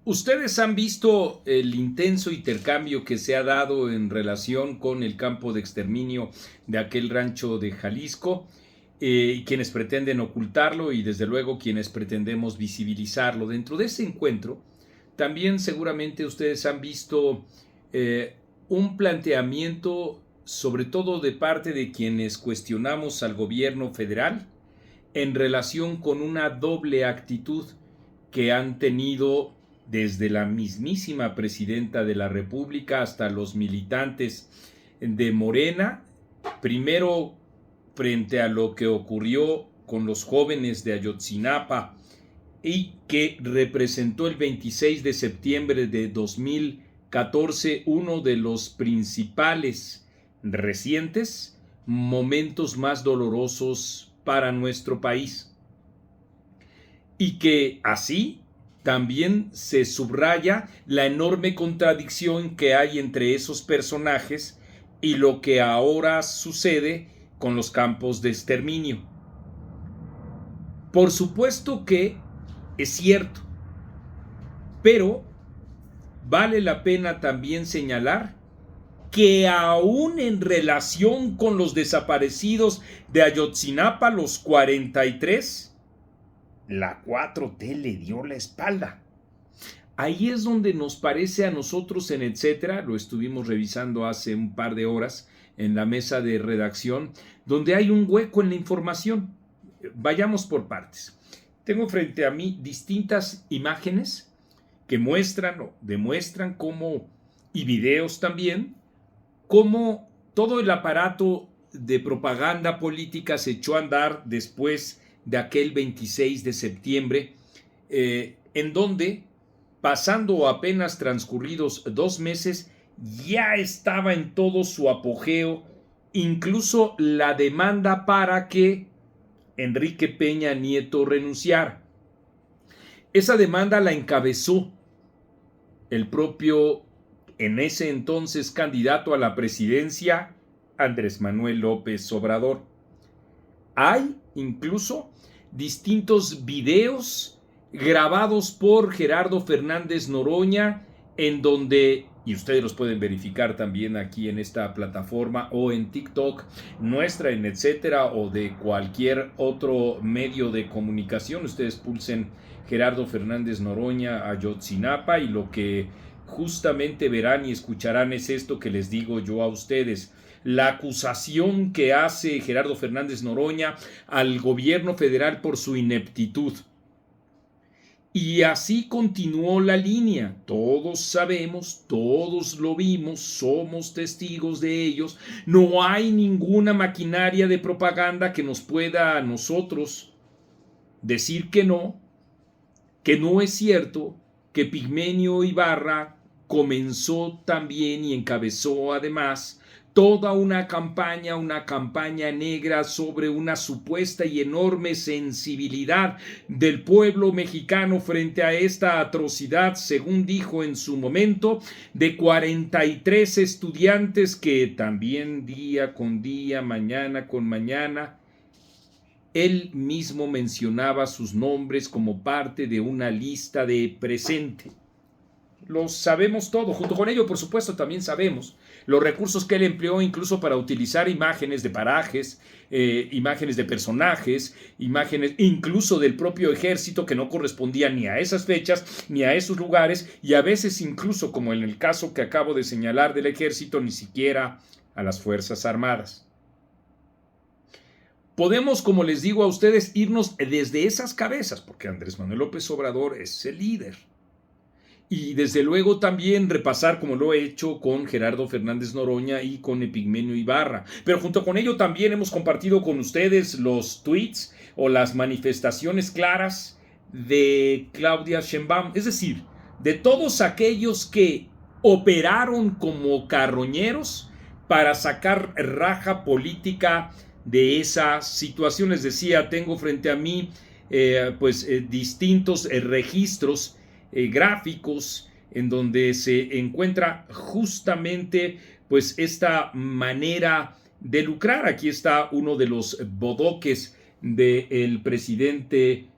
Ustedes han visto el intenso intercambio que se ha dado en relación con el campo de exterminio de aquel rancho de Jalisco, quienes pretenden ocultarlo y desde luego quienes pretendemos visibilizarlo. Dentro de ese encuentro, también seguramente ustedes han visto eh, un planteamiento, sobre todo de parte de quienes cuestionamos al gobierno federal, en relación con una doble actitud que han tenido desde la mismísima presidenta de la República hasta los militantes de Morena, primero frente a lo que ocurrió con los jóvenes de Ayotzinapa y que representó el 26 de septiembre de 2014 uno de los principales recientes momentos más dolorosos para nuestro país, y que así también se subraya la enorme contradicción que hay entre esos personajes y lo que ahora sucede con los campos de exterminio. Por supuesto que es cierto, pero vale la pena también señalar que aún en relación con los desaparecidos de Ayotzinapa, los 43, la 4T le dio la espalda. Ahí es donde nos parece a nosotros en Etcétera, lo estuvimos revisando hace un par de horas en la mesa de redacción, donde hay un hueco en la información. Vayamos por partes. Tengo frente a mí distintas imágenes que muestran o demuestran cómo, y videos también, cómo todo el aparato de propaganda política se echó a andar después de aquel 26 de septiembre, en donde, pasando apenas transcurridos 2 meses, ya estaba en todo su apogeo, incluso la demanda para que Enrique Peña Nieto renunciara. Esa demanda la encabezó el propio, en ese entonces, candidato a la presidencia, Andrés Manuel López Obrador. Hay incluso distintos videos grabados por Gerardo Fernández Noroña, en donde, y ustedes los pueden verificar también aquí en esta plataforma o en TikTok nuestra, en Etcétera, o de cualquier otro medio de comunicación. Ustedes pulsen Gerardo Fernández Noroña Ayotzinapa y lo que justamente verán y escucharán es esto que les digo yo a ustedes: la acusación que hace Gerardo Fernández Noroña al gobierno federal por su ineptitud. Y así continuó la línea. Todos sabemos, todos lo vimos, somos testigos de ellos. No hay ninguna maquinaria de propaganda que nos pueda a nosotros decir que no es cierto, que Pigmenio Ibarra comenzó también y encabezó además toda una campaña negra sobre una supuesta y enorme sensibilidad del pueblo mexicano frente a esta atrocidad, según dijo en su momento, de 43 estudiantes que también día con día, mañana con mañana, él mismo mencionaba sus nombres como parte de una lista de presente. Lo sabemos todo. Junto con ello, por supuesto, también sabemos los recursos que él empleó incluso para utilizar imágenes de parajes, imágenes de personajes, imágenes incluso del propio ejército que no correspondían ni a esas fechas ni a esos lugares, y a veces incluso, como en el caso que acabo de señalar del ejército, ni siquiera a las Fuerzas Armadas. Podemos, como les digo a ustedes, irnos desde esas cabezas, porque Andrés Manuel López Obrador es el líder. Y desde luego también repasar, como lo he hecho con Gerardo Fernández Noroña y con Epigmenio Ibarra. Pero junto con ello también hemos compartido con ustedes los tweets o las manifestaciones claras de Claudia Sheinbaum. Es decir, de todos aquellos que operaron como carroñeros para sacar raja política de esa situación. Les decía, tengo frente a mí distintos registros gráficos en donde se encuentra justamente pues esta manera de lucrar. Aquí está uno de los bodoques del presidente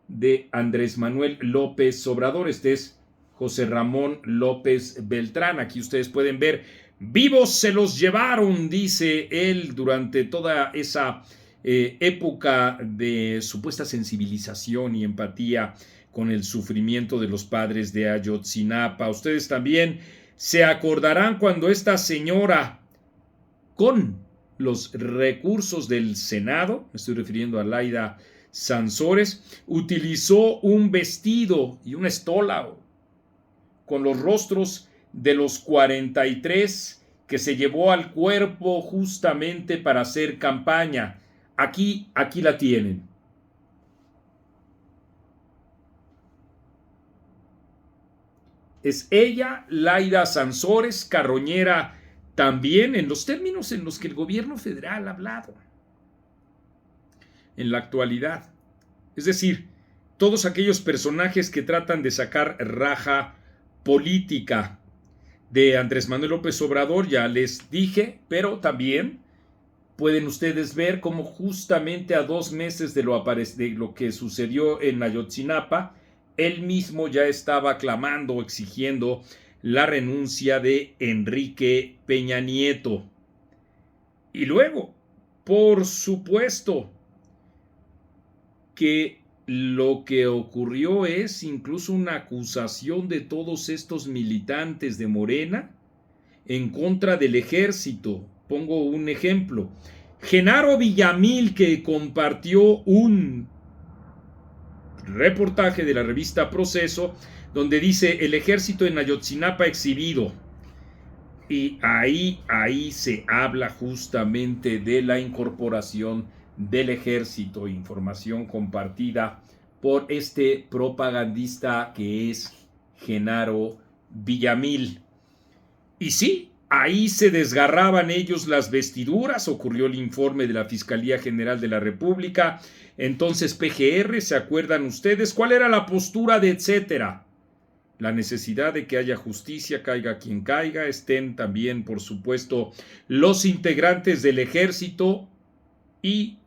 de Andrés Manuel López Obrador. Este es José Ramón López Beltrán. Aquí ustedes pueden ver, vivos se los llevaron, dice él, durante toda esa época de supuesta sensibilización y empatía con el sufrimiento de los padres de Ayotzinapa. Ustedes también se acordarán cuando esta señora, con los recursos del Senado, me estoy refiriendo a Laida Sansores, utilizó un vestido y una estola con los rostros de los 43 que se llevó al cuerpo justamente para hacer campaña. Aquí la tienen. Es ella, Laida Sansores, carroñera también en los términos en los que el gobierno federal ha hablado en la actualidad. Es decir, todos aquellos personajes que tratan de sacar raja política de Andrés Manuel López Obrador, ya les dije, pero también pueden ustedes ver cómo justamente a 2 meses de lo que sucedió en Ayotzinapa, él mismo ya estaba clamando, exigiendo la renuncia de Enrique Peña Nieto. Y luego, por supuesto, que lo que ocurrió es incluso una acusación de todos estos militantes de Morena en contra del ejército. Pongo un ejemplo. Genaro Villamil, que compartió un reportaje de la revista Proceso, donde dice el ejército en Ayotzinapa exhibido. Y ahí se habla justamente de la incorporación del ejército, información compartida por este propagandista que es Genaro Villamil. Y sí, ahí se desgarraban ellos las vestiduras, ocurrió el informe de la Fiscalía General de la República, entonces PGR, ¿se acuerdan ustedes? ¿Cuál era la postura de etcétera? La necesidad de que haya justicia, caiga quien caiga, estén también, por supuesto, los integrantes del ejército y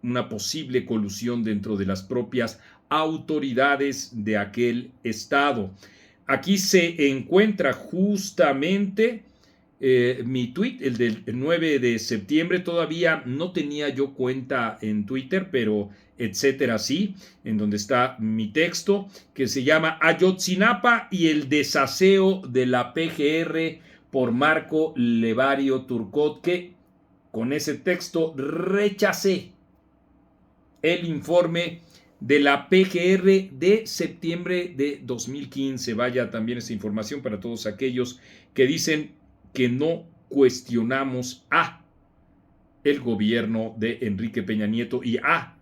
una posible colusión dentro de las propias autoridades de aquel estado. Aquí se encuentra justamente mi tweet, el del 9 de septiembre. Todavía no tenía yo cuenta en Twitter, pero etcétera sí, en donde está mi texto, que se llama Ayotzinapa y el desaseo de la PGR por Marco Levario Turcot, que con ese texto rechacé el informe de la PGR de septiembre de 2015. Vaya también esa información para todos aquellos que dicen que no cuestionamos a el gobierno de Enrique Peña Nieto y a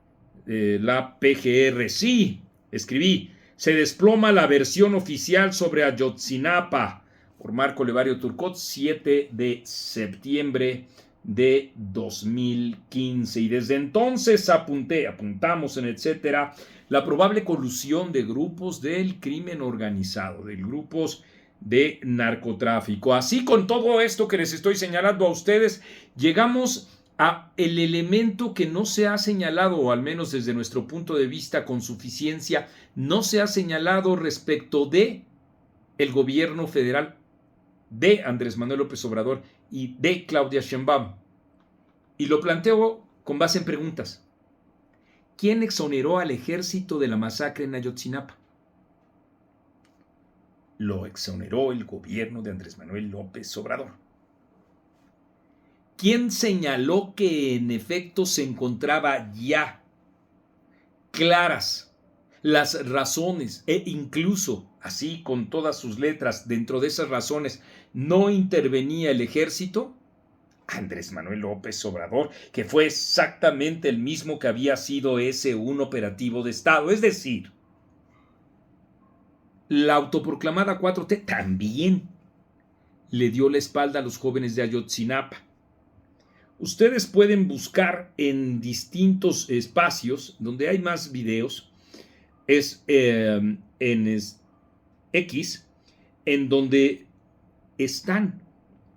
la PGR. Sí, escribí, se desploma la versión oficial sobre Ayotzinapa por Marco Levario Turcot, 7 de septiembre de 2015. Y desde entonces apuntamos en etcétera la probable colusión de grupos del crimen organizado, de grupos de narcotráfico. Así, con todo esto que les estoy señalando a ustedes, llegamos a el elemento que no se ha señalado, o al menos desde nuestro punto de vista con suficiencia, no se ha señalado respecto de el gobierno federal de Andrés Manuel López Obrador y de Claudia Sheinbaum. Y lo planteo con base en preguntas. ¿Quién exoneró al ejército de la masacre en Ayotzinapa? Lo exoneró el gobierno de Andrés Manuel López Obrador. ¿Quién señaló que en efecto se encontraba ya claras las razones e incluso así con todas sus letras dentro de esas razones no intervenía el ejército? Andrés Manuel López Obrador, que fue exactamente el mismo que había sido ese un operativo de Estado. Es decir, la autoproclamada 4T también le dio la espalda a los jóvenes de Ayotzinapa. Ustedes pueden buscar en distintos espacios donde hay más videos, en X, en donde están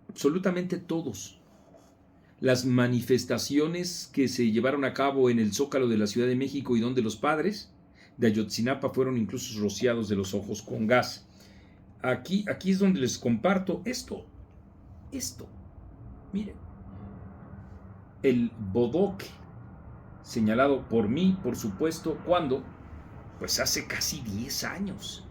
absolutamente todos las manifestaciones que se llevaron a cabo en el Zócalo de la Ciudad de México y donde los padres de Ayotzinapa fueron incluso rociados de los ojos con gas. Aquí es donde les comparto esto. Miren, el bodoque señalado por mí, por supuesto, cuando, pues hace casi 10 años,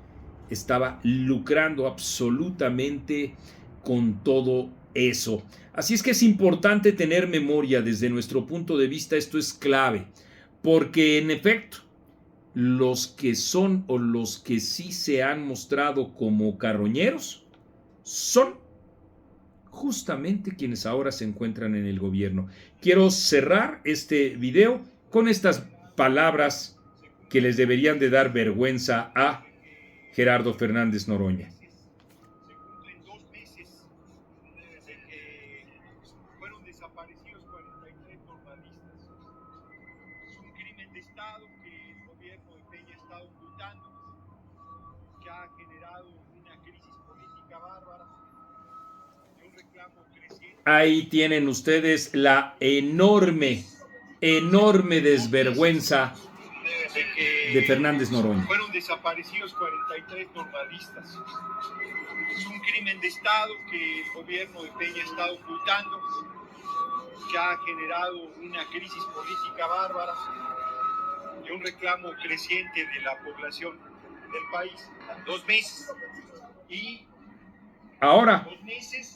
estaba lucrando absolutamente con todo eso. Así es que es importante tener memoria desde nuestro punto de vista, esto es clave, porque en efecto, los que son o los que sí se han mostrado como carroñeros son justamente quienes ahora se encuentran en el gobierno. Quiero cerrar este video con estas palabras que les deberían de dar vergüenza a Gerardo Fernández Noroña. Se cumplen 2 meses desde que fueron desaparecidos 43 normalistas. Es un crimen de Estado que el gobierno de Peña ha estado ocultando, que ha generado una crisis política bárbara y un reclamo creciente. Ahí tienen ustedes la enorme desvergüenza de Fernández Noroña. Fueron desaparecidos 43 normalistas. Es un crimen de Estado que el gobierno de Peña ha estado ocultando, que ha generado una crisis política bárbara y un reclamo creciente de la población del país. 2 meses. Y ahora 2 meses.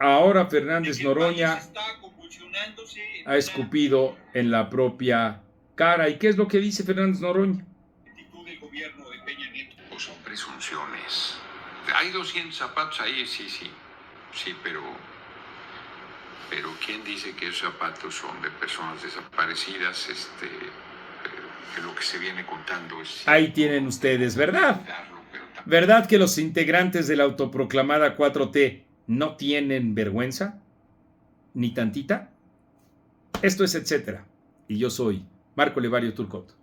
Ahora Fernández Noroña Está convulsionándose ha escupido en la propia cara. ¿Y qué es lo que dice Fernández Noroña? Del gobierno de Peña Nieto. Son presunciones. Hay 200 zapatos ahí, sí, pero ¿quién dice que esos zapatos son de personas desaparecidas? Que lo que se viene contando es... Ahí tienen ustedes, ¿verdad? ¿Verdad que los integrantes de la autoproclamada 4T no tienen vergüenza? ¿Ni tantita? Esto es Etcétera. Y yo soy Marco Levario Turcot.